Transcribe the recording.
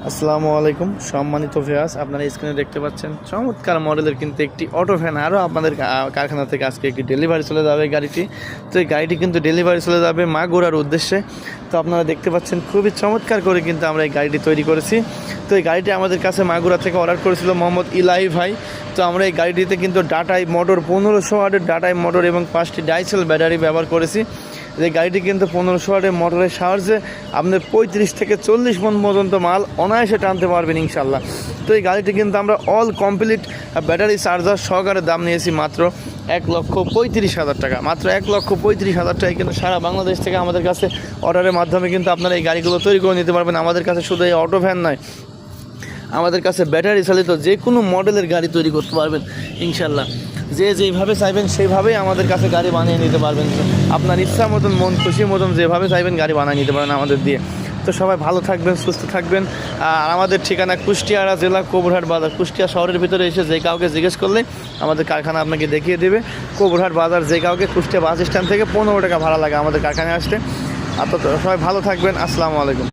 আসসালামু আলাইকুম সম্মানিত ভিউয়ার্স, আপনারা স্ক্রিনে দেখতে পাচ্ছেন চমৎকার মডেলের কিন্তু একটি অটো ভ্যান আরও আপনাদের কারখানা থেকে আজকে একটি ডেলিভারি চলে যাবে গাড়িটি। তো এই গাড়িটি কিন্তু ডেলিভারি চলে যাবে মাগুরার উদ্দেশ্যে। তো আপনারা দেখতে পাচ্ছেন খুবই চমৎকার করে কিন্তু আমরা এই গাড়িটি তৈরি করেছি। তো এই গাড়িটি আমাদের কাছে মাগুরা থেকে অর্ডার করেছিল মোহাম্মদ ইলাহি ভাই। তো আমরা এই গাড়িটিতে কিন্তু ডাটাই মোটর 1500 ওয়াটের ডাটাই মোটর এবং 5টি ডাইসেল ব্যাটারি ব্যবহার করেছি। এই গাড়িটি কিন্তু 1500 ওয়াটের মোটরের সাহায্যে আপনার 35 থেকে 40 মণ পর্যন্ত মাল অনায়াসে টানতে পারবেন ইনশাল্লাহ। তো এই গাড়িটি কিন্তু আমরা অল কমপ্লিট ব্যাটারি চার্জার সহকারে দাম নিয়েছি মাত্র 1,35,000 টাকা। মাত্র 1,35,000 টাকায় কিন্তু সারা বাংলাদেশ থেকে আমাদের কাছে অর্ডারের মাধ্যমে কিন্তু আপনারা এই গাড়িগুলো তৈরি করে নিতে পারবেন। আমাদের কাছে শুধু এই অটো ভ্যান নয়, আমাদের কাছে ব্যাটারি চালিত যে কোনো মডেলের গাড়ি তৈরি করতে পারবেন ইনশাল্লাহ। যেভাবে চাইবেন সেইভাবেই আমাদের কাছে গাড়ি বানিয়ে নিতে পারবেন। আপনার ইচ্ছা মতন, মন খুশি মতন যেভাবে চাইবেন গাড়ি বানিয়ে নিতে পারেন আমাদের দিয়ে। তো সবাই ভালো থাকবেন, সুস্থ থাকবেন। আর আমাদের ঠিকানা কুষ্টিয়া জেলা কবুরহাট বাজার। কুষ্টিয়া শহরের ভিতরে এসে যে কাউকে জিজ্ঞেস করলে আমাদের কারখানা আপনাকে দেখিয়ে দেবে। কবুরহাট বাজার যে কাউকে কুষ্টিয়া বাস স্ট্যান্ড থেকে 15 টাকা ভাড়া লাগে আমাদের কারখানায় আসতে। তো সবাই ভালো থাকবেন। আসসালামু আলাইকুম।